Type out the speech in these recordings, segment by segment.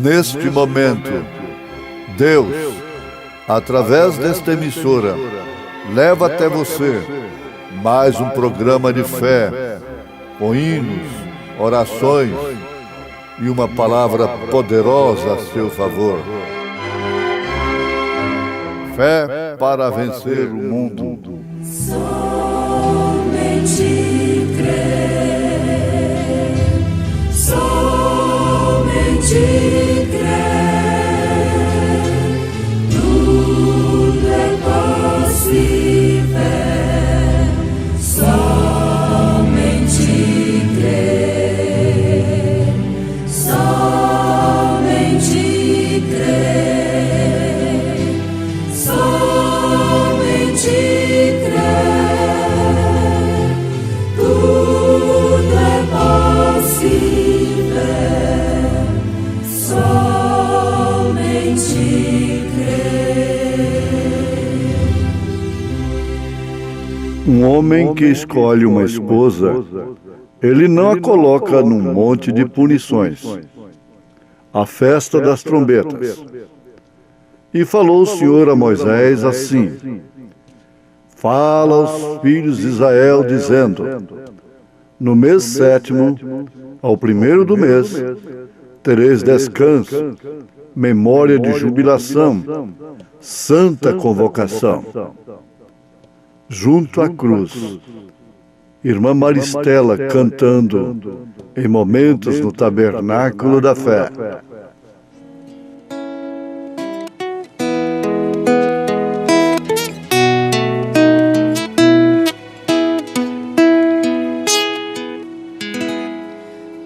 Neste momento, Deus, através desta emissora, leva até você mais um programa de fé, com hinos, orações e uma palavra poderosa a seu favor. Fé para vencer o mundo. Somente crer, somente crer, tudo é possível. Somente crer, somente crer, somente crer, tudo é possível. Somente crer. Um homem que escolhe uma esposa, ele não a coloca num monte de punições. A festa das trombetas. E falou o Senhor a Moisés assim: fala aos filhos de Israel, dizendo: no mês 7º, ao 1º do mês, tereis descanso, memória de jubilação, santa convocação. Junto à cruz, irmã Maristela cantando em momentos no tabernáculo da fé.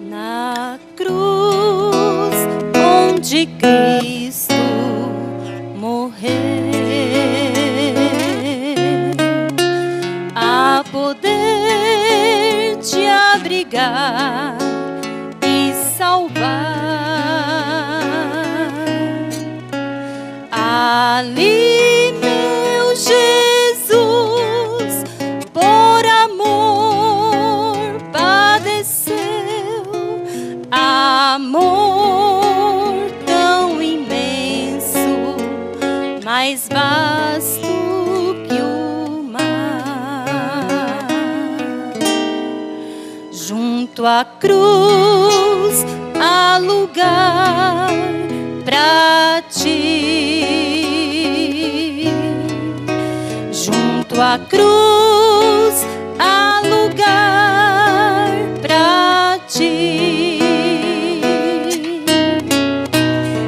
Na cruz onde Cristo morreu, a poder te abrigar e salvar. Ali, meu Jesus, por amor padeceu, amor tão imenso, mais vasto que o mar. Junto à cruz há lugar pra ti. Junto à cruz há lugar pra ti.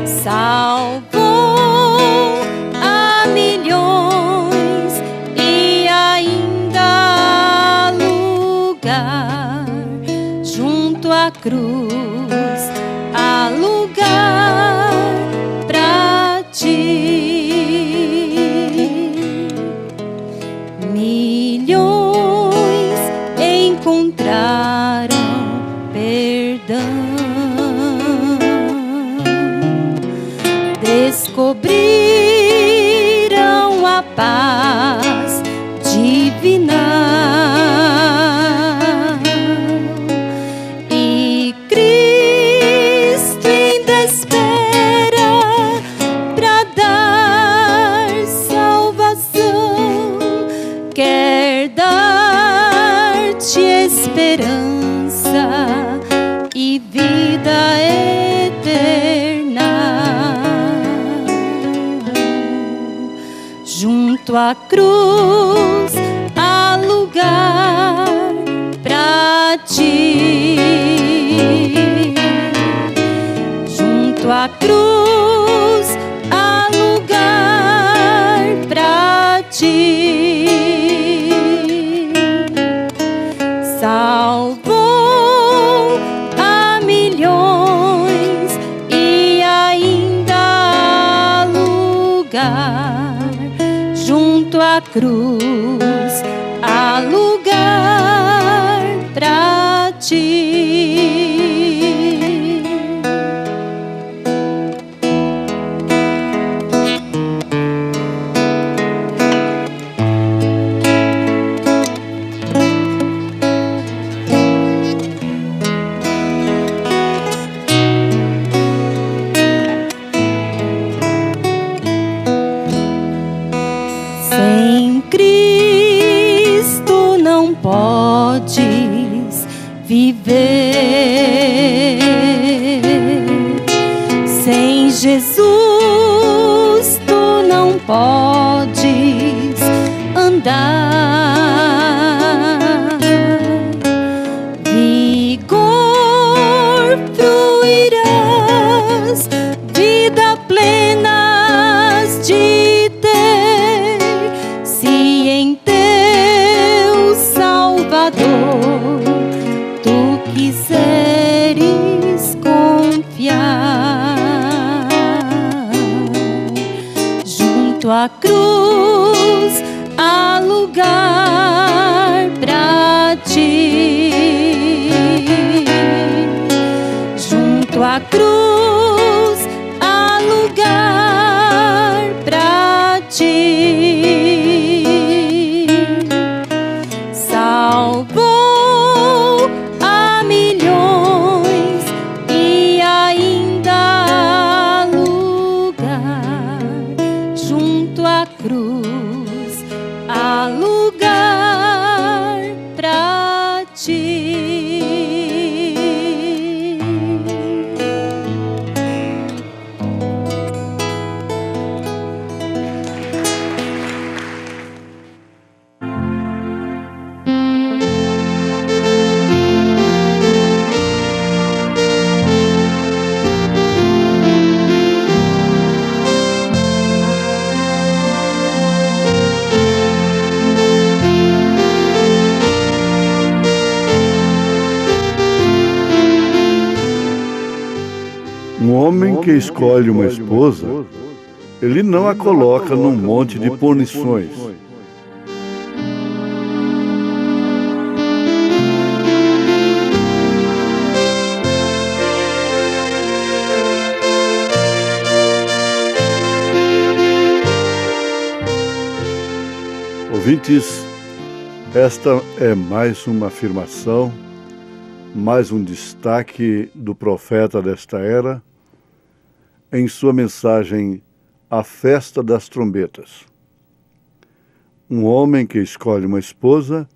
Salvou a milhões e ainda há lugar. Junto à cruz há lugar pra ti. Milhões encontraram perdão, descobriram a paz divina. E Cristo ainda espera pra dar salvação, quer dar-te esperança e vida eterna. Junto à cruz há lugar pra ti. Junto à cruz há lugar pra ti. Salvou a milhões e ainda há lugar. Junto à cruz há lugar pra ti. Jesus, tu não podes andar. Vigor fruirás, vida plena has de ter, se em teu Salvador tu quiseres confiar. Junto à cruz há lugar pra ti. Junto à cruz há lugar pra ti. Salvou a milhões e ainda há lugar. Junto à cruz há lugar pra ti. Um homem que escolhe uma esposa, ele não a coloca num monte de punições. Ouvintes, esta é mais uma afirmação, mais um destaque do profeta desta era, em sua mensagem A Festa das Trombetas. Um homem que escolhe uma esposa,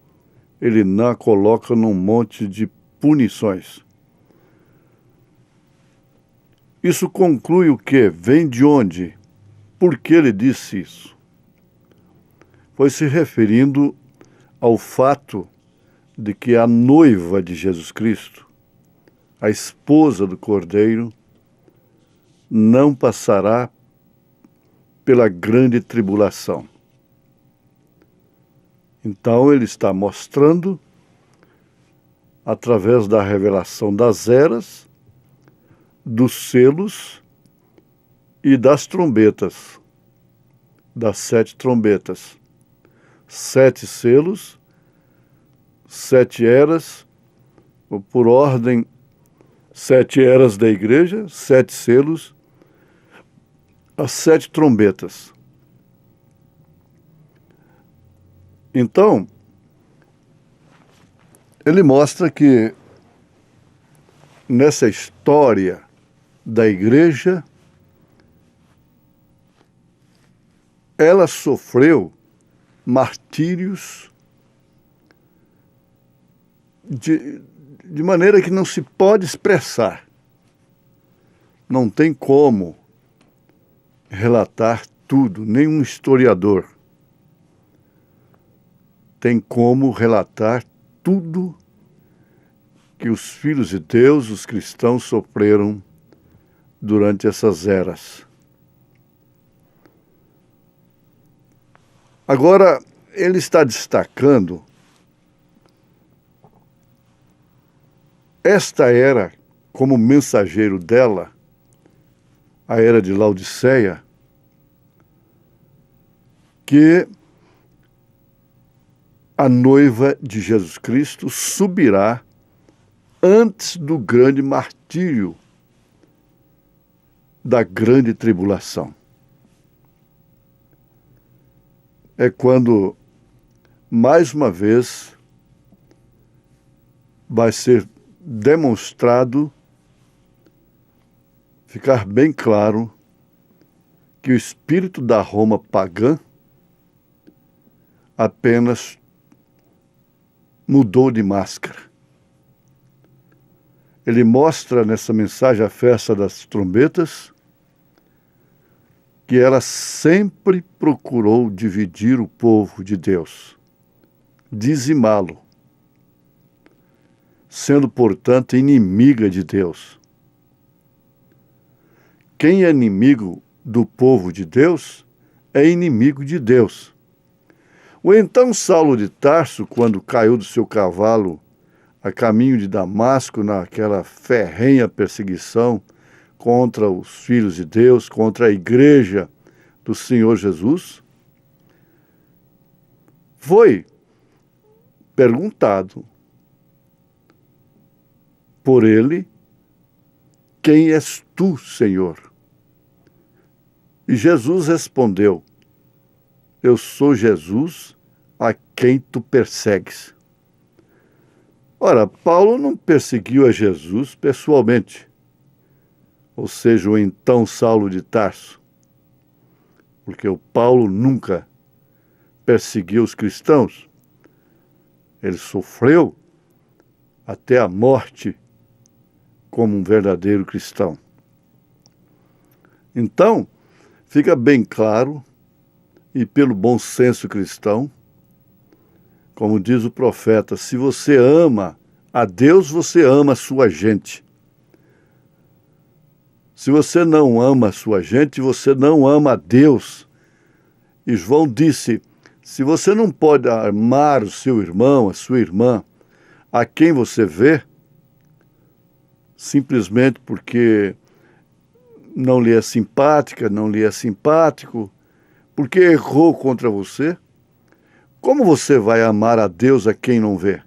ele não a coloca num monte de punições. Isso conclui o quê? Vem de onde? Por que ele disse isso? Foi se referindo ao fato de que a noiva de Jesus Cristo, a esposa do Cordeiro, não passará pela grande tribulação. Então ele está mostrando, através da revelação das eras, dos selos e das trombetas, das 7 trombetas. 7 selos, 7 eras, ou por ordem, 7 eras da igreja, 7 selos, as 7 trombetas. Então, ele mostra que nessa história da igreja, ela sofreu martírios de maneira que não se pode expressar. Não tem como relatar tudo, nenhum historiador tem como relatar tudo que os filhos de Deus, os cristãos, sofreram durante essas eras. Agora, ele está destacando esta era como mensageiro dela, a era de Laodiceia, que a noiva de Jesus Cristo subirá antes do grande martírio da grande tribulação. É quando, mais uma vez, vai ser demonstrado, ficar bem claro, que o espírito da Roma pagã apenas mudou de máscara. Ele mostra nessa mensagem a festa das trombetas que ela sempre procurou dividir o povo de Deus, dizimá-lo, sendo, portanto, inimiga de Deus. Quem é inimigo do povo de Deus é inimigo de Deus. O então Saulo de Tarso, quando caiu do seu cavalo a caminho de Damasco, naquela ferrenha perseguição contra os filhos de Deus, contra a igreja do Senhor Jesus, foi perguntado por ele: quem és tu, Senhor? E Jesus respondeu: eu sou Jesus a quem tu persegues. Ora, Paulo não perseguiu a Jesus pessoalmente, ou seja, o então Saulo de Tarso, porque o Paulo nunca perseguiu os cristãos. Ele sofreu até a morte como um verdadeiro cristão. Então, fica bem claro, e pelo bom senso cristão, como diz o profeta, se você ama a Deus, você ama a sua gente. Se você não ama a sua gente, você não ama a Deus. E João disse, se você não pode amar o seu irmão, a sua irmã, a quem você vê, simplesmente porque não lhe é simpática, não lhe é simpático, porque errou contra você, como você vai amar a Deus a quem não vê?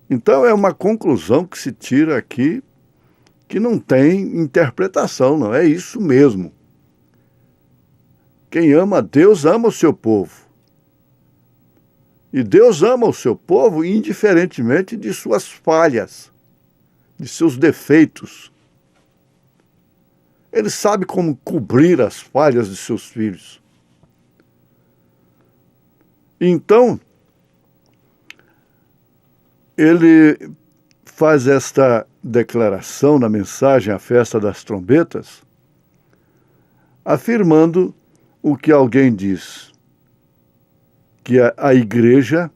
Então é uma conclusão que se tira aqui que não tem interpretação, não é isso mesmo. Quem ama a Deus ama o seu povo. E Deus ama o seu povo indiferentemente de suas falhas, de seus defeitos. Ele sabe como cobrir as falhas de seus filhos. Então, ele faz esta declaração na mensagem à festa das trombetas, afirmando o que alguém diz, que a igreja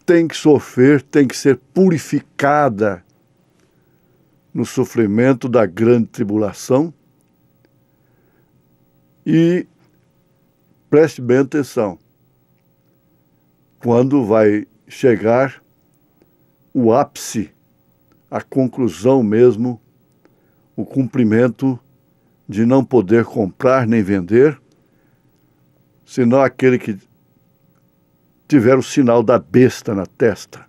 tem que sofrer, tem que ser purificada no sofrimento da grande tribulação. E preste bem atenção, quando vai chegar o ápice, a conclusão mesmo, o cumprimento de não poder comprar nem vender, senão aquele que tiver o sinal da besta na testa,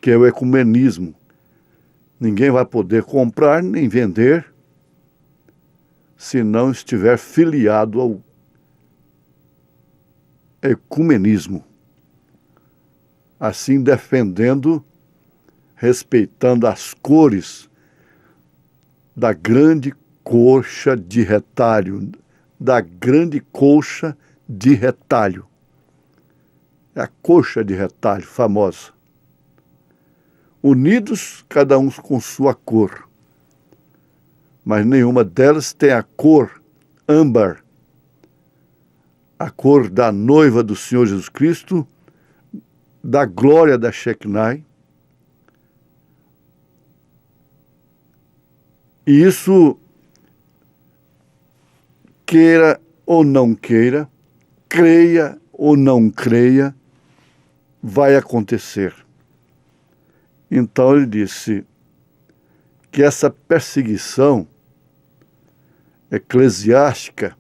que é o ecumenismo. Ninguém vai poder comprar nem vender se não estiver filiado ao ecumenismo. Assim, defendendo, respeitando as cores da grande coxa de retalho, da grande coxa de retalho. É a coxa de retalho famosa. Unidos, cada um com sua cor. Mas nenhuma delas tem a cor âmbar, a cor da noiva do Senhor Jesus Cristo, da glória da Shekinah. E isso, queira ou não queira, creia ou não creia, vai acontecer. Então ele disse que essa perseguição eclesiástica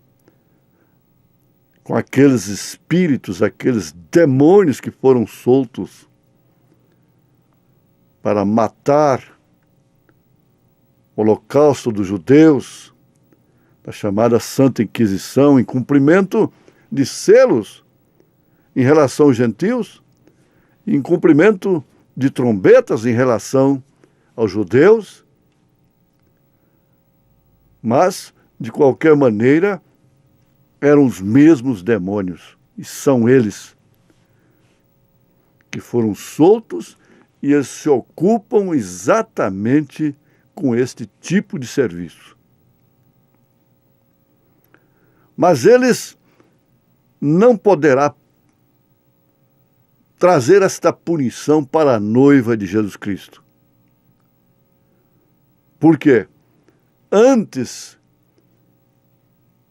com aqueles espíritos, aqueles demônios que foram soltos para matar o holocausto dos judeus, da chamada Santa Inquisição, em cumprimento de selos em relação aos gentios, em cumprimento de trombetas em relação aos judeus, mas, de qualquer maneira, eram os mesmos demônios, e são eles que foram soltos, e eles se ocupam exatamente com este tipo de serviço. Mas eles não poderá trazer esta punição para a noiva de Jesus Cristo. Por quê? Antes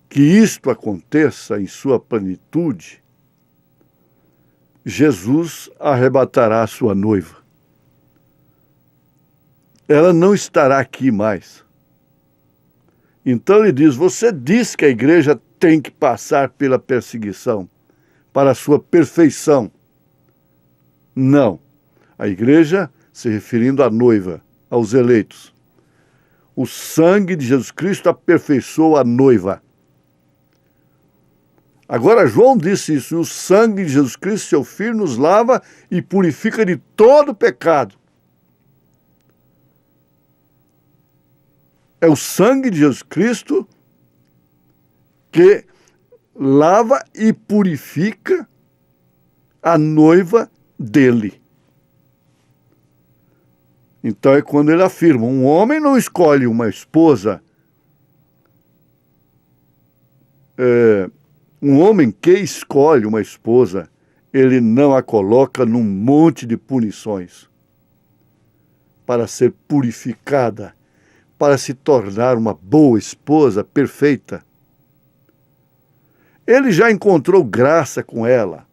que isto aconteça em sua plenitude, Jesus arrebatará a sua noiva. Ela não estará aqui mais. Então ele diz, você diz que a igreja tem que passar pela perseguição para a sua perfeição. Não. A igreja, se referindo à noiva, aos eleitos. O sangue de Jesus Cristo aperfeiçoa a noiva. Agora João disse isso, o sangue de Jesus Cristo, seu Filho, nos lava e purifica de todo pecado. É o sangue de Jesus Cristo que lava e purifica a noiva dele. Então é quando ele afirma, um homem não escolhe uma esposa, um homem que escolhe uma esposa, ele não a coloca num monte de punições para ser purificada, para se tornar uma boa esposa perfeita. Ele já encontrou graça com ela.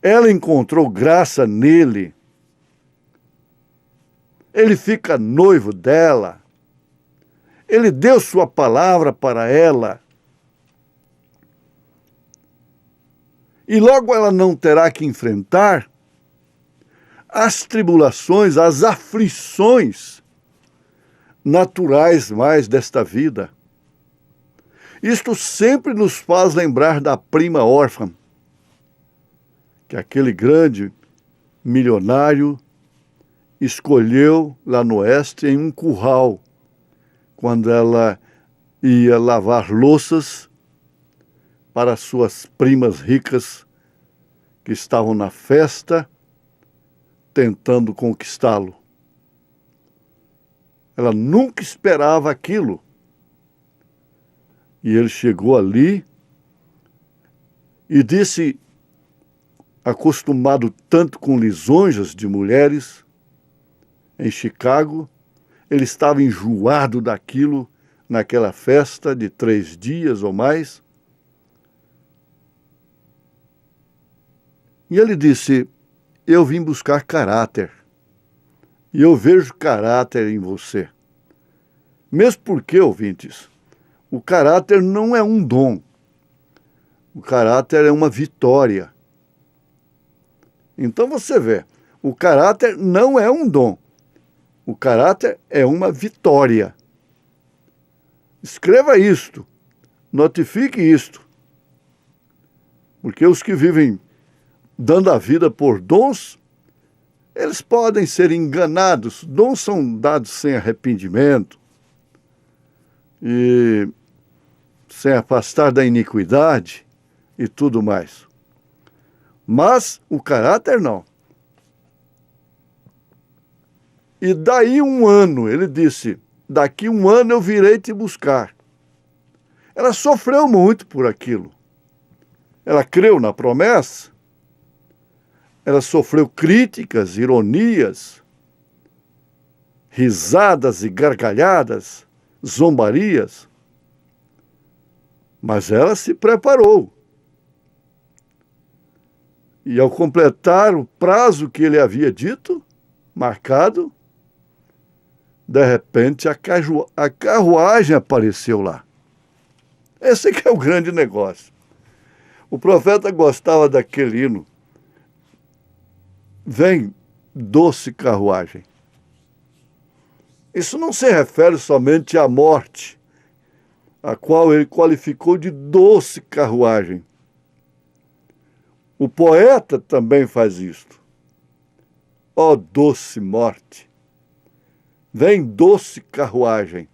Ela encontrou graça nele. Ele fica noivo dela. Ele deu sua palavra para ela. E logo ela não terá que enfrentar as tribulações, as aflições naturais mais desta vida. Isto sempre nos faz lembrar da prima órfã, que aquele grande milionário escolheu lá no oeste em um curral, quando ela ia lavar louças para suas primas ricas que estavam na festa tentando conquistá-lo. Ela nunca esperava aquilo. E ele chegou ali e disse, acostumado tanto com lisonjas de mulheres, em Chicago, ele estava enjoado daquilo naquela festa de 3 dias ou mais. E ele disse, eu vim buscar caráter. E eu vejo caráter em você. Mesmo porque, ouvintes, o caráter não é um dom. O caráter é uma vitória. Então você vê, o caráter não é um dom. O caráter é uma vitória. Escreva isto, notifique isto. Porque os que vivem dando a vida por dons, eles podem ser enganados. Dons são dados sem arrependimento e sem afastar da iniquidade e tudo mais. Mas o caráter não. E daí 1 ano, ele disse, daqui 1 ano eu virei te buscar. Ela sofreu muito por aquilo. Ela creu na promessa. Ela sofreu críticas, ironias, risadas e gargalhadas, zombarias. Mas ela se preparou. E ao completar o prazo que ele havia dito, marcado, de repente a carruagem apareceu lá. Esse que é o grande negócio. O profeta gostava daquele hino. Vem, doce carruagem. Isso não se refere somente à morte, a qual ele qualificou de doce carruagem. O poeta também faz isto. Ó doce morte, vem doce carruagem.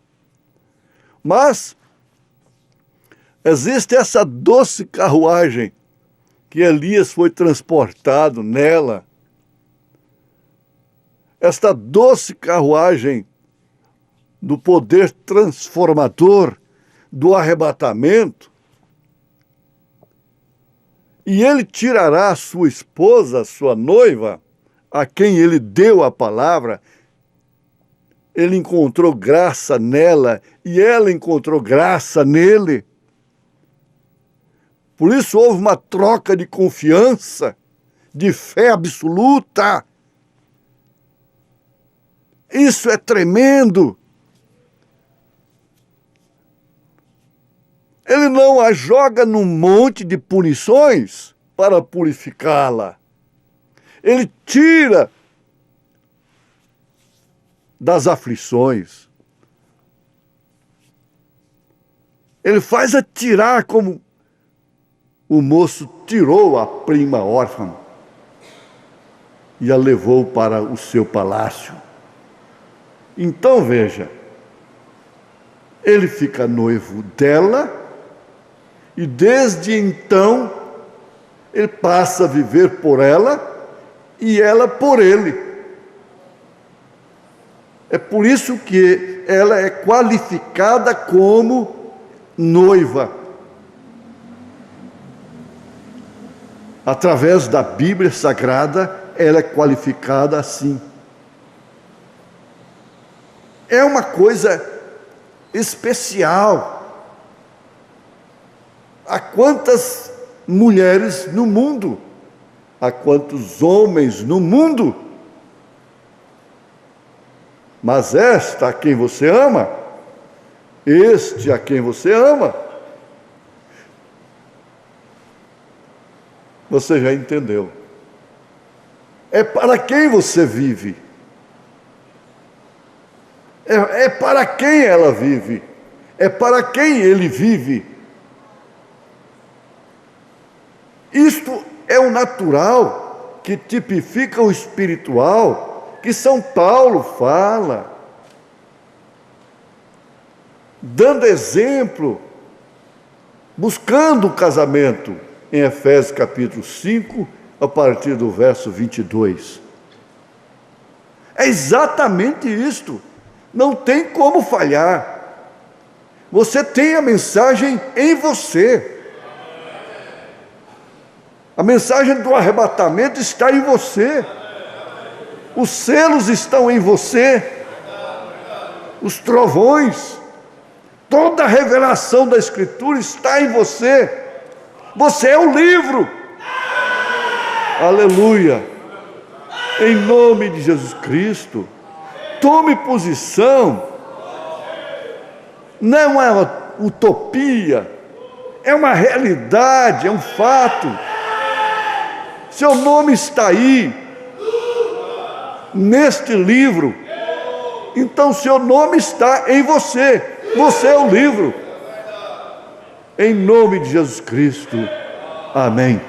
Mas existe essa doce carruagem que Elias foi transportado nela. Esta doce carruagem do poder transformador do arrebatamento, e ele tirará a sua esposa, a sua noiva, a quem ele deu a palavra. Ele encontrou graça nela e ela encontrou graça nele. Por isso houve uma troca de confiança, de fé absoluta. Isso é tremendo. Ele não a joga num monte de punições para purificá-la. Ele tira das aflições. Ele faz atirar como o moço tirou a prima órfã e a levou para o seu palácio. Então veja, ele fica noivo dela e desde então ele passa a viver por ela e ela por ele. É por isso que ela é qualificada como noiva. Através da Bíblia Sagrada, ela é qualificada assim. É uma coisa especial. Há quantas mulheres no mundo? Há quantos homens no mundo? Mas esta a quem você ama, este a quem você ama, você já entendeu. É para quem você vive. É para quem ela vive. É para quem ele vive. Isto é o natural que tipifica o espiritual, que São Paulo fala, dando exemplo, buscando o casamento, em Efésios capítulo 5, a partir do verso 22. É exatamente isto, não tem como falhar. Você tem a mensagem em você. A mensagem do arrebatamento está em você. Os selos estão em você. Os trovões. Toda a revelação da Escritura está em você. Você é o livro. Aleluia. Em nome de Jesus Cristo, tome posição. Não é uma utopia, é uma realidade, é um fato. Seu nome está aí, neste livro. Então seu nome está em você. Você é o livro. Em nome de Jesus Cristo. Amém.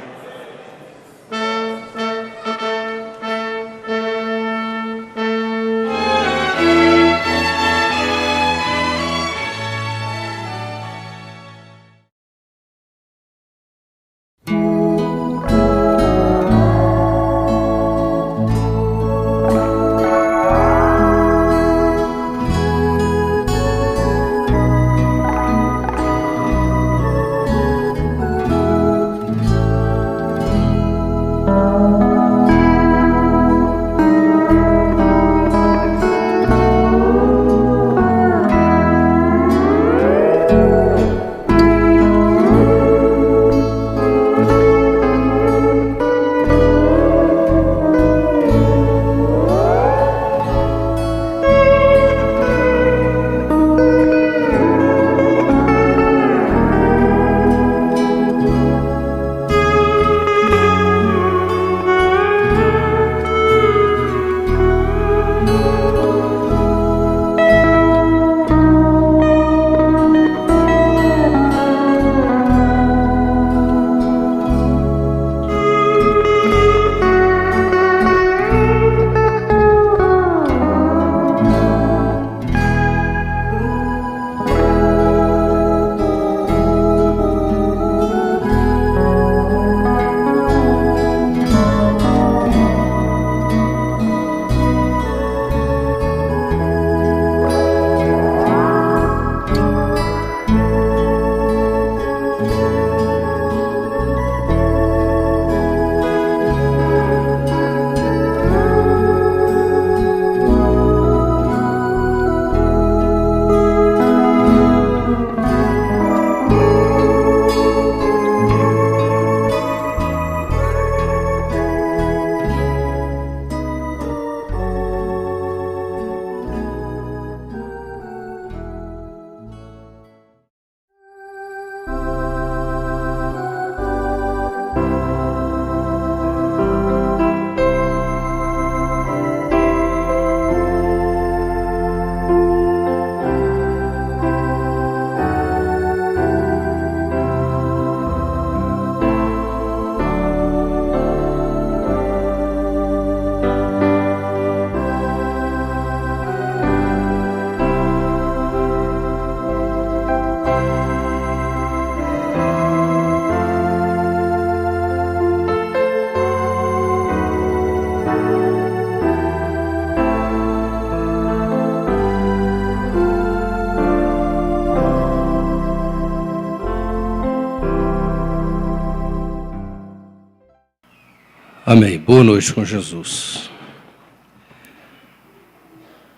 Amém. Boa noite com Jesus.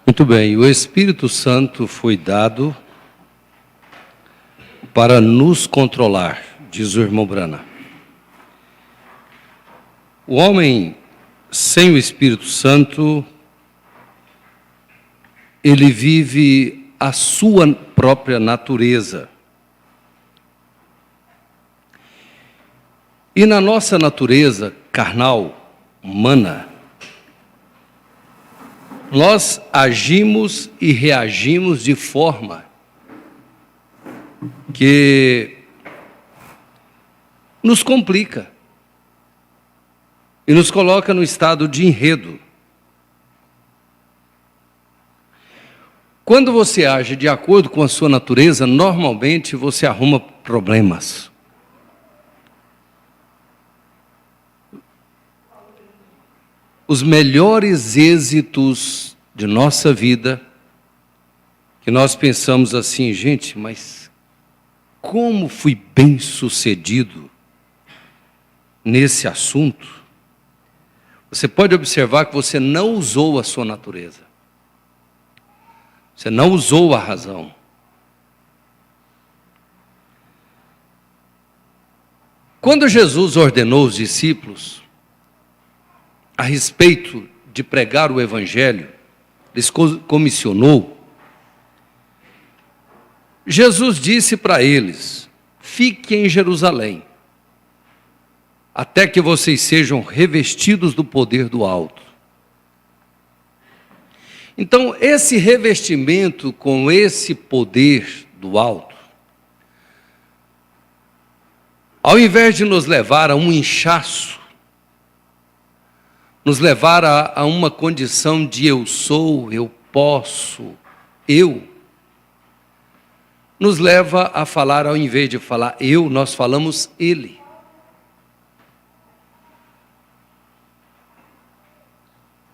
Muito bem, o Espírito Santo foi dado para nos controlar, diz o irmão Brana. O homem sem o Espírito Santo, ele vive a sua própria natureza. E na nossa natureza carnal, humana, nós agimos e reagimos de forma que nos complica e nos coloca no estado de enredo. Quando você age de acordo com a sua natureza, normalmente você arruma problemas. Os melhores êxitos de nossa vida, que nós pensamos assim, gente, mas como fui bem sucedido nesse assunto? Você pode observar que você não usou a sua natureza. Você não usou a razão. Quando Jesus ordenou os discípulos a respeito de pregar o Evangelho, lhes comissionou, Jesus disse para eles: fiquem em Jerusalém, até que vocês sejam revestidos do poder do alto. Então, esse revestimento com esse poder do alto, ao invés de nos levar a um inchaço, nos levar a uma condição de eu sou, eu posso, nos leva a falar, ao invés de falar eu, nós falamos ele.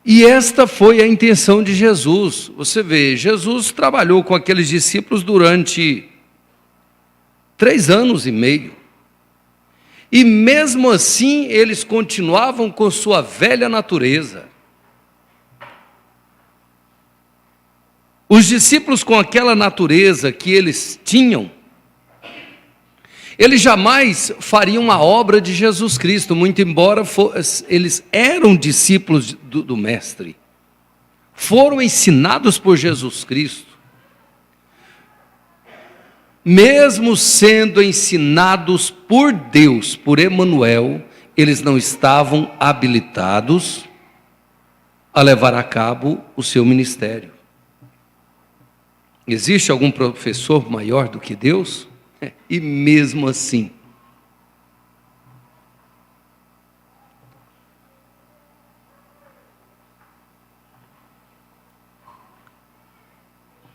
E esta foi a intenção de Jesus. Você vê, Jesus trabalhou com aqueles discípulos durante 3 anos e meio. E mesmo assim, eles continuavam com sua velha natureza. Os discípulos com aquela natureza que eles tinham, eles jamais fariam a obra de Jesus Cristo, muito embora eles eram discípulos do Mestre. Foram ensinados por Jesus Cristo. Mesmo sendo ensinados por Deus, por Emanuel, eles não estavam habilitados a levar a cabo o seu ministério. Existe algum professor maior do que Deus? E mesmo assim,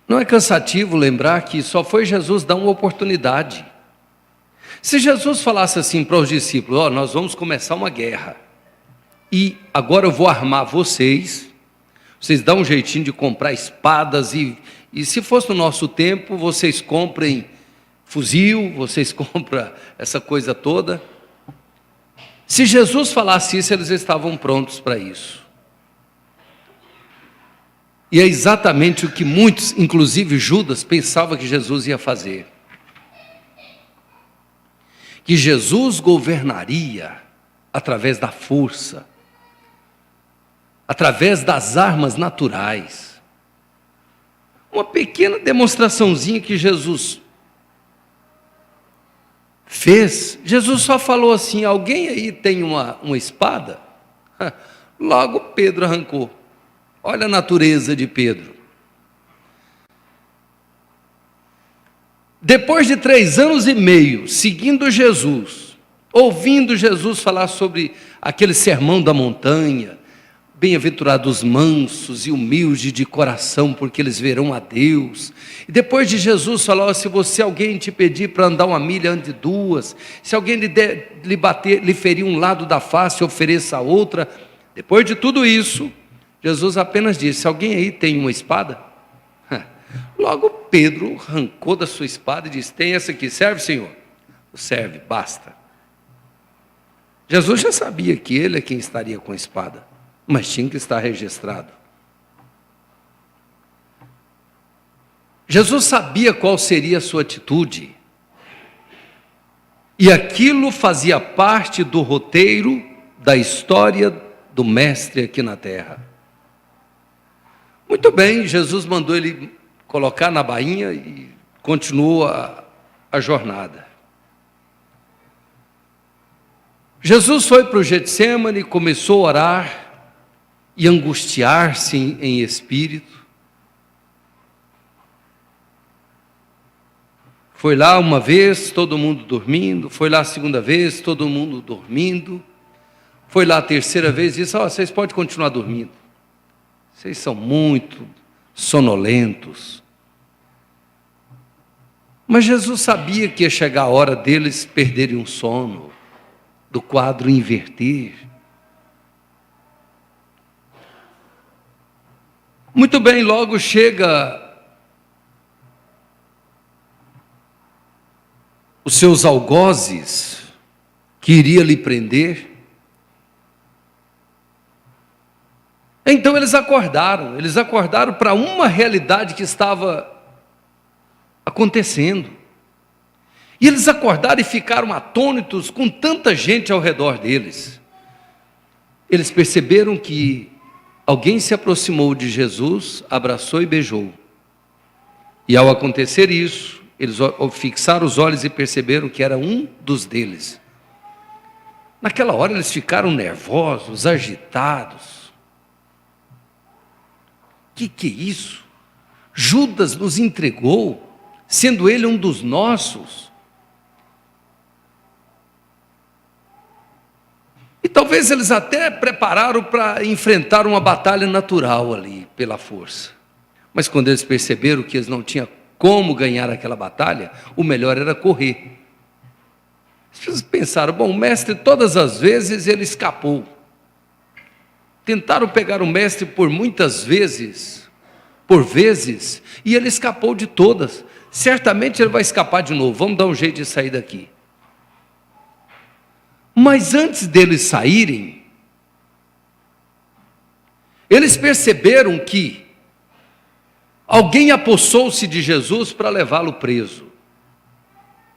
não é cansativo lembrar que só foi Jesus dar uma oportunidade. Se Jesus falasse assim para os discípulos: nós vamos começar uma guerra, e agora eu vou armar vocês dão um jeitinho de comprar espadas, e se fosse no nosso tempo, vocês comprem fuzil, vocês compram essa coisa toda. Se Jesus falasse isso, eles estavam prontos para isso. E é exatamente o que muitos, inclusive Judas, pensavam que Jesus ia fazer. Que Jesus governaria através da força, através das armas naturais. Uma pequena demonstraçãozinha que Jesus fez, Jesus só falou assim: alguém aí tem uma espada? Logo Pedro arrancou. Olha a natureza de Pedro. Depois de 3 anos e meio seguindo Jesus, ouvindo Jesus falar sobre aquele sermão da montanha, bem-aventurados os mansos e humildes de coração, porque eles verão a Deus. E depois de Jesus falar: se alguém te pedir para andar 1 milha, ande 2. Se alguém lhe ferir um lado da face, ofereça a outra. Depois de tudo isso, Jesus apenas disse: alguém aí tem uma espada? Logo Pedro arrancou da sua espada e disse: tem essa aqui, serve, Senhor? Serve, basta. Jesus já sabia que ele é quem estaria com a espada, mas tinha que estar registrado. Jesus sabia qual seria a sua atitude, e aquilo fazia parte do roteiro da história do Mestre aqui na terra. Muito bem, Jesus mandou ele colocar na bainha e continuou a jornada. Jesus foi para o Getsemane, começou a orar e angustiar-se em espírito. Foi lá uma vez, todo mundo dormindo. Foi lá a segunda vez, todo mundo dormindo. Foi lá a terceira vez e disse: vocês podem continuar dormindo. Vocês são muito sonolentos. Mas Jesus sabia que ia chegar a hora deles perderem o sono, do quadro inverter. Muito bem, logo chega os seus algozes, que iria lhe prender. Então eles acordaram para uma realidade que estava acontecendo. E eles acordaram e ficaram atônitos com tanta gente ao redor deles. Eles perceberam que alguém se aproximou de Jesus, abraçou e beijou. E ao acontecer isso, eles fixaram os olhos e perceberam que era um dos deles. Naquela hora eles ficaram nervosos, agitados. Que é isso? Judas nos entregou, sendo ele um dos nossos. E talvez eles até prepararam para enfrentar uma batalha natural ali, pela força. Mas quando eles perceberam que eles não tinham como ganhar aquela batalha, o melhor era correr. Eles pensaram: bom, o mestre todas as vezes ele escapou. Tentaram pegar o mestre por vezes, e ele escapou de todas. Certamente ele vai escapar de novo, vamos dar um jeito de sair daqui. Mas antes deles saírem, eles perceberam que alguém apossou-se de Jesus para levá-lo preso.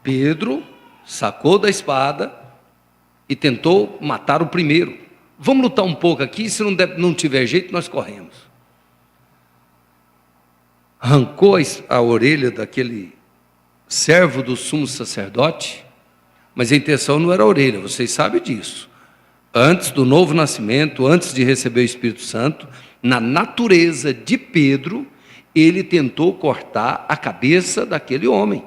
Pedro sacou da espada e tentou matar o primeiro. Vamos lutar um pouco aqui, se não tiver jeito, nós corremos. Arrancou a orelha daquele servo do sumo sacerdote, mas a intenção não era a orelha, vocês sabem disso. Antes do novo nascimento, antes de receber o Espírito Santo, na natureza de Pedro, ele tentou cortar a cabeça daquele homem.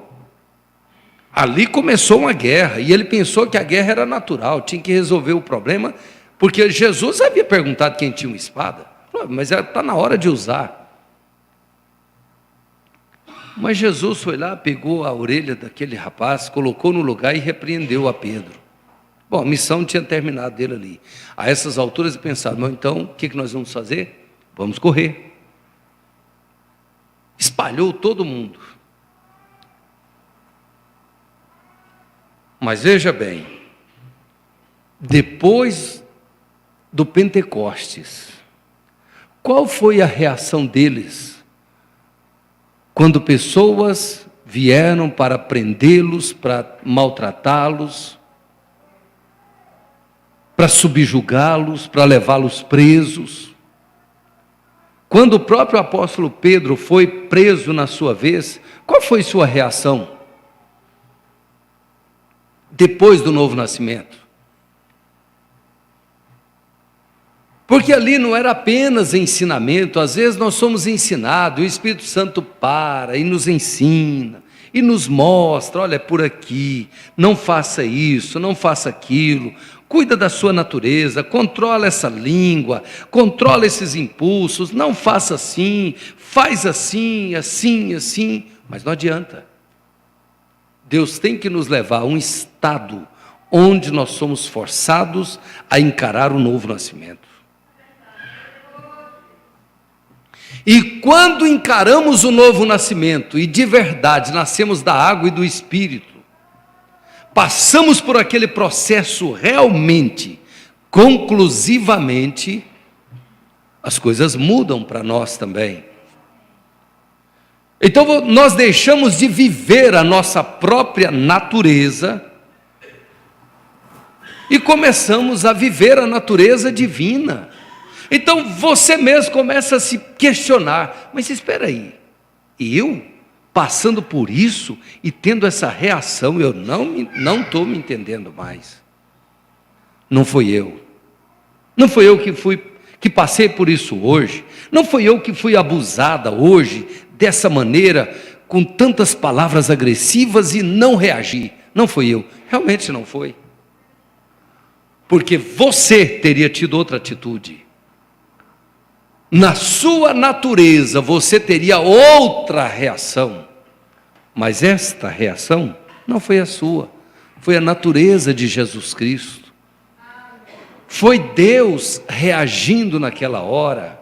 Ali começou uma guerra, e ele pensou que a guerra era natural, tinha que resolver o problema, porque Jesus havia perguntado quem tinha uma espada. Mas está na hora de usar. Mas Jesus foi lá, pegou a orelha daquele rapaz, colocou no lugar e repreendeu a Pedro. Bom, a missão tinha terminado dele ali. A essas alturas pensaram: bom, então, o que nós vamos fazer? Vamos correr. Espalhou todo mundo. Mas veja bem, depois do Pentecostes, qual foi a reação deles quando pessoas vieram para prendê-los, para maltratá-los, para subjugá-los, para levá-los presos? Quando o próprio apóstolo Pedro foi preso na sua vez, qual foi sua reação? Depois do novo nascimento. Porque ali não era apenas ensinamento, às vezes nós somos ensinados, o Espírito Santo para e nos ensina, e nos mostra: olha, é por aqui, não faça isso, não faça aquilo, cuida da sua natureza, controla essa língua, controla esses impulsos, não faça assim, faz assim, assim, assim, mas não adianta. Deus tem que nos levar a um estado onde nós somos forçados a encarar o novo nascimento. E quando encaramos o novo nascimento, e de verdade nascemos da água e do Espírito, passamos por aquele processo realmente, conclusivamente, as coisas mudam para nós também. Então nós deixamos de viver a nossa própria natureza e começamos a viver a natureza divina. Então você mesmo começa a se questionar, mas espera aí, eu passando por isso e tendo essa reação, eu não estou me entendendo mais. Não foi eu que passei por isso hoje, não foi eu que fui abusada hoje, dessa maneira, com tantas palavras agressivas e não reagi, não foi eu, realmente não foi, porque você teria tido outra atitude, na sua natureza você teria outra reação, mas esta reação não foi a sua, foi a natureza de Jesus Cristo. Foi Deus reagindo naquela hora.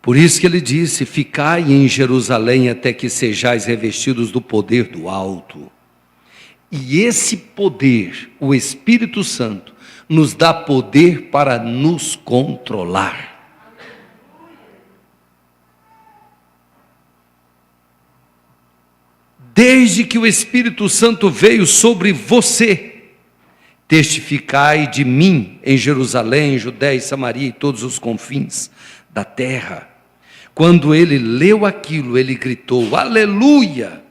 Por isso que ele disse: ficai em Jerusalém até que sejais revestidos do poder do alto. E esse poder, o Espírito Santo, nos dá poder para nos controlar. Desde que o Espírito Santo veio sobre você, testificai de mim em Jerusalém, Judéia e Samaria e todos os confins da terra. Quando ele leu aquilo, ele gritou: aleluia!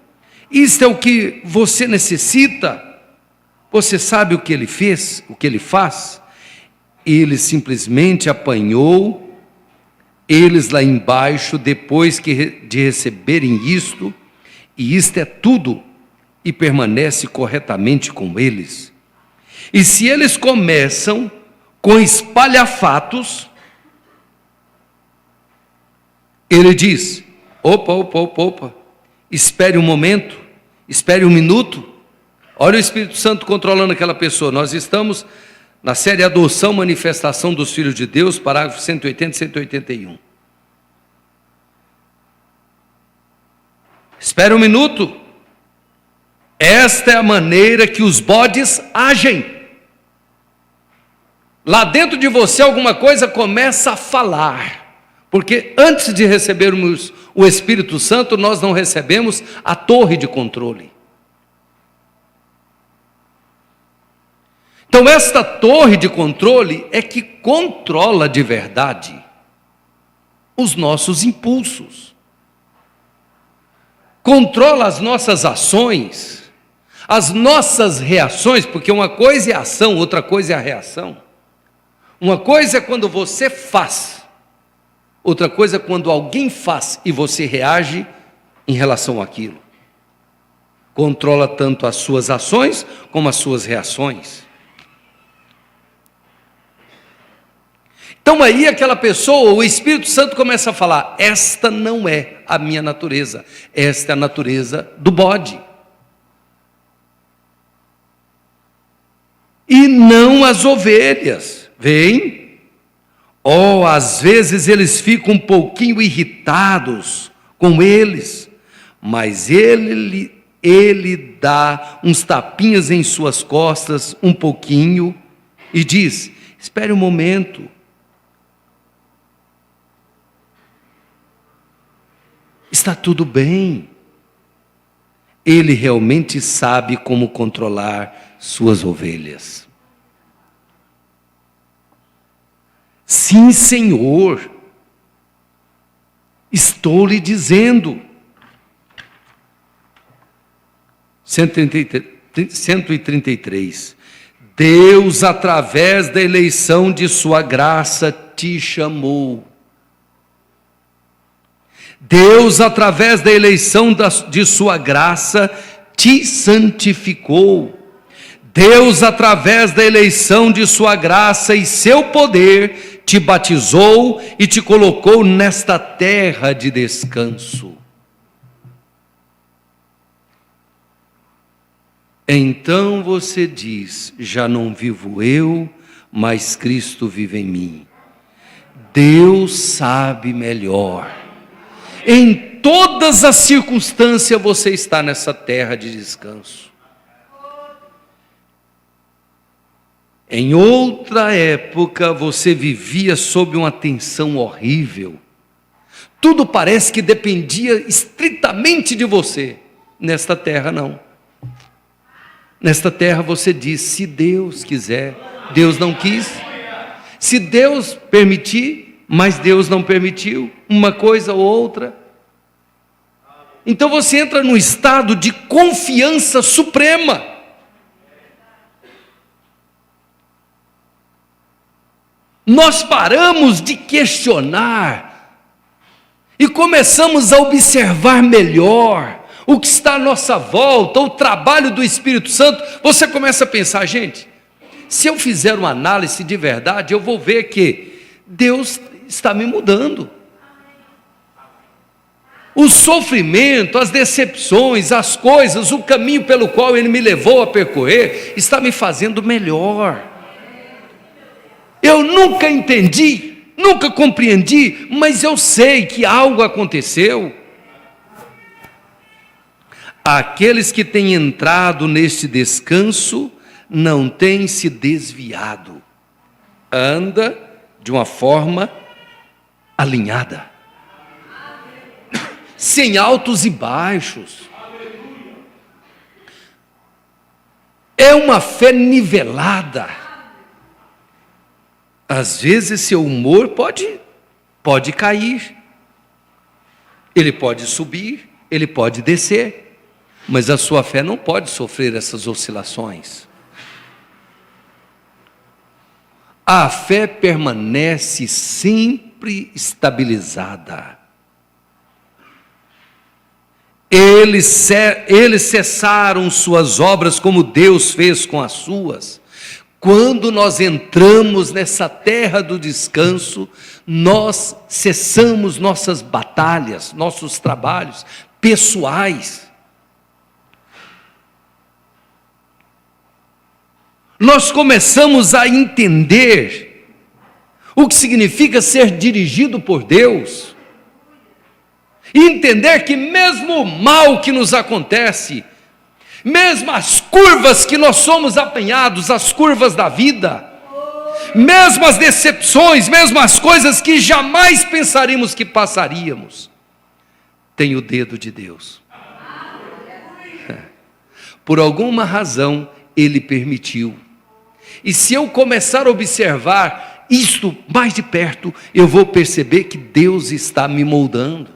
Isto é o que você necessita? Você sabe o que ele fez, o que ele faz? Ele simplesmente apanhou eles lá embaixo, depois de receberem isto, e isto é tudo, e permanece corretamente com eles. E se eles começam com espalhafatos, ele diz: opa, espere um momento, espere um minuto. Olha o Espírito Santo controlando aquela pessoa. Nós estamos na série Adoção, Manifestação dos Filhos de Deus, parágrafos 180 e 181. Espere um minuto. Esta é a maneira que os bodes agem. Lá dentro de você alguma coisa começa a falar. Porque antes de recebermos o Espírito Santo, nós não recebemos a torre de controle. Então esta torre de controle é que controla de verdade os nossos impulsos. Controla as nossas ações, as nossas reações, porque uma coisa é a ação, outra coisa é a reação. Uma coisa é quando você faz, outra coisa é quando alguém faz e você reage em relação àquilo. Controla tanto as suas ações como as suas reações. Então aí aquela pessoa, o Espírito Santo começa a falar: esta não é a minha natureza, esta é a natureza do bode. E não as ovelhas, vem? Às vezes eles ficam um pouquinho irritados com eles, mas ele dá uns tapinhas em suas costas um pouquinho e diz: espere um momento. Está tudo bem. Ele realmente sabe como controlar suas ovelhas. Sim, Senhor, estou lhe dizendo. 133. Deus, através da eleição de sua graça, te chamou. Deus, através da eleição de sua graça, te santificou. Deus, através da eleição de sua graça e seu poder, te batizou e te colocou nesta terra de descanso. Então você diz: já não vivo eu, mas Cristo vive em mim. Deus sabe melhor. Em todas as circunstâncias você está nessa terra de descanso. Em outra época você vivia sob uma tensão horrível. Tudo parece que dependia estritamente de você. Nesta terra não. Nesta terra você diz, se Deus quiser, Deus não quis. Se Deus permitir, mas Deus não permitiu, uma coisa ou outra. Então você entra num estado de confiança suprema. Nós paramos de questionar e começamos a observar melhor o que está à nossa volta, o trabalho do Espírito Santo. Você começa a pensar, gente, se eu fizer uma análise de verdade, eu vou ver que Deus está me mudando. O sofrimento, as decepções, as coisas, o caminho pelo qual Ele me levou a percorrer, está me fazendo melhor. Eu nunca entendi, nunca compreendi, mas eu sei que algo aconteceu. Aqueles que têm entrado neste descanso não têm se desviado. Anda de uma forma alinhada, sem altos e baixos. É uma fé nivelada. Às vezes seu humor pode cair, ele pode subir, ele pode descer, mas a sua fé não pode sofrer essas oscilações. A fé permanece sempre estabilizada. Eles cessaram suas obras como Deus fez com as suas. Quando nós entramos nessa terra do descanso, nós cessamos nossas batalhas, nossos trabalhos pessoais. Nós começamos a entender o que significa ser dirigido por Deus. E entender que mesmo o mal que nos acontece, mesmo as curvas que nós somos apanhados, as curvas da vida, mesmo as decepções, mesmo as coisas que jamais pensaríamos que passaríamos, tem o dedo de Deus. Por alguma razão, Ele permitiu. E se eu começar a observar isto mais de perto, eu vou perceber que Deus está me moldando.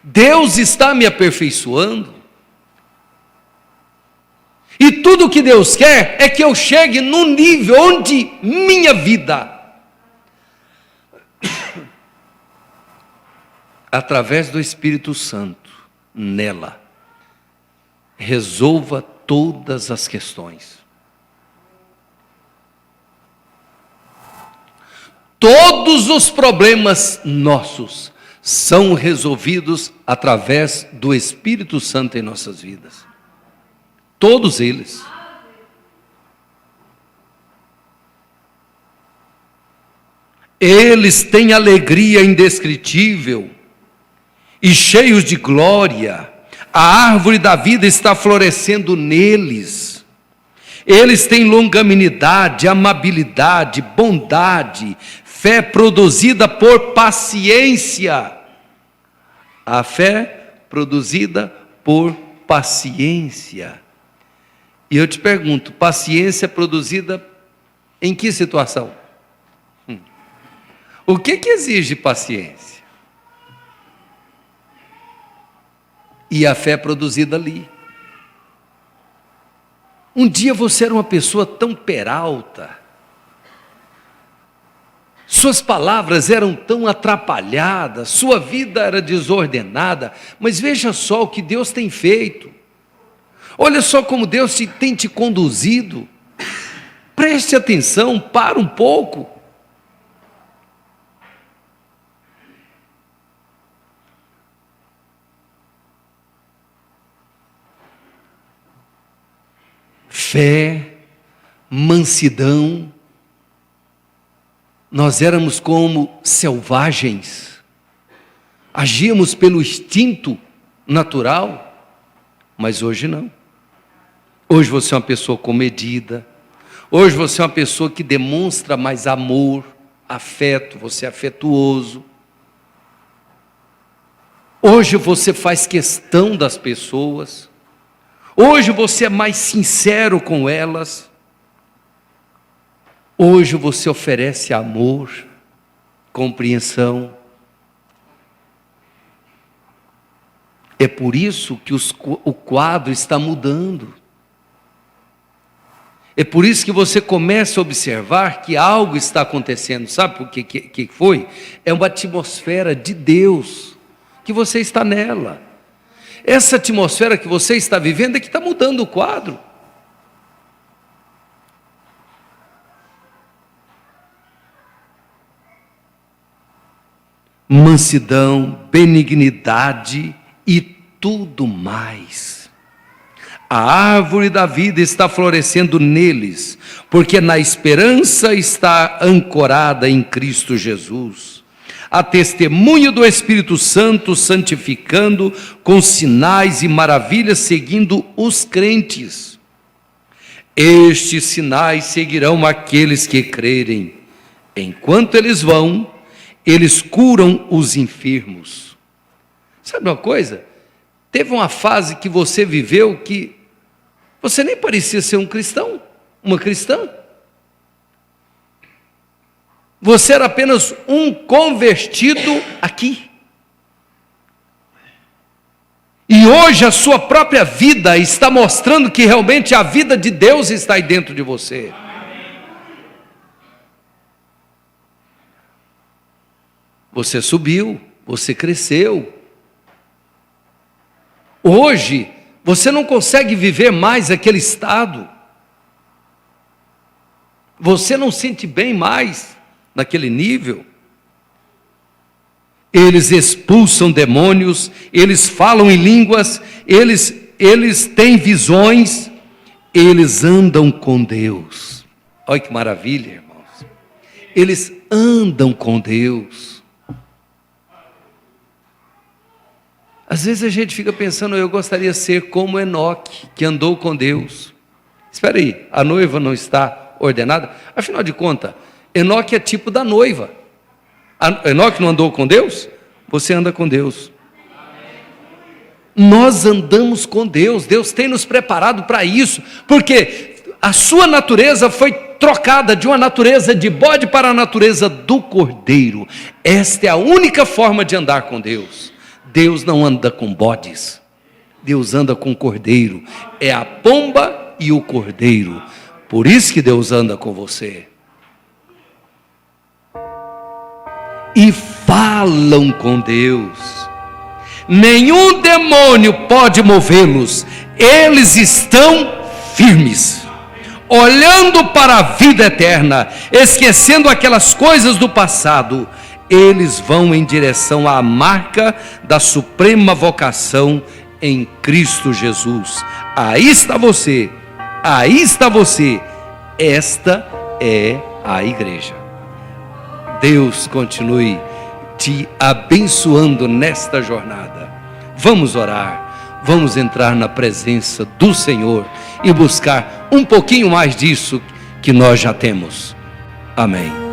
Deus está me aperfeiçoando. E tudo que Deus quer é que eu chegue num nível onde minha vida, através do Espírito Santo, nela, resolva todas as questões. Todos os problemas nossos são resolvidos através do Espírito Santo em nossas vidas. Todos eles. Eles têm alegria indescritível e cheios de glória. A árvore da vida está florescendo neles. Eles têm longanimidade, amabilidade, bondade, fé produzida por paciência. A fé produzida por paciência. E eu te pergunto, paciência produzida em que situação? O que exige paciência? E a fé produzida ali. Um dia você era uma pessoa tão peralta, suas palavras eram tão atrapalhadas, sua vida era desordenada, mas veja só o que Deus tem feito. Olha só como Deus tem te conduzido. Preste atenção, para um pouco. Fé, mansidão, nós éramos como selvagens, agíamos pelo instinto natural, mas hoje não. Hoje você é uma pessoa comedida, hoje você é uma pessoa que demonstra mais amor, afeto, você é afetuoso. Hoje você faz questão das pessoas, hoje você é mais sincero com elas. Hoje você oferece amor, compreensão. É por isso que o quadro está mudando. É por isso que você começa a observar que algo está acontecendo. Sabe por que foi? É uma atmosfera de Deus, que você está nela. Essa atmosfera que você está vivendo é que está mudando o quadro. Mansidão, benignidade e tudo mais. A árvore da vida está florescendo neles, porque na esperança está ancorada em Cristo Jesus. A testemunho do Espírito Santo santificando com sinais e maravilhas seguindo os crentes. Estes sinais seguirão aqueles que crerem. Enquanto eles vão, eles curam os enfermos. Sabe uma coisa? Teve uma fase que você viveu que você nem parecia ser um cristão, uma cristã. Você era apenas um convertido aqui. E hoje a sua própria vida está mostrando que realmente a vida de Deus está aí dentro de você. Você subiu, você cresceu. Hoje, você não consegue viver mais aquele estado. Você não sente bem mais naquele nível. Eles expulsam demônios, eles falam em línguas, eles têm visões, eles andam com Deus. Olha que maravilha, irmãos. Eles andam com Deus. Às vezes a gente fica pensando, eu gostaria de ser como Enoque, que andou com Deus. Espera aí, a noiva não está ordenada? Afinal de contas, Enoque é tipo da noiva. Enoque não andou com Deus? Você anda com Deus. Nós andamos com Deus. Deus tem nos preparado para isso, porque a sua natureza foi trocada de uma natureza de bode para a natureza do cordeiro. Esta é a única forma de andar com Deus. Deus não anda com bodes, Deus anda com cordeiro. É a pomba e o cordeiro. Por isso que Deus anda com você. E falam com Deus. Nenhum demônio pode movê-los. Eles estão firmes, olhando para a vida eterna, esquecendo aquelas coisas do passado. Eles vão em direção à marca da suprema vocação em Cristo Jesus. Aí está você, aí está você. Esta é a igreja. Deus continue te abençoando nesta jornada. Vamos orar, vamos entrar na presença do Senhor e buscar um pouquinho mais disso que nós já temos. Amém.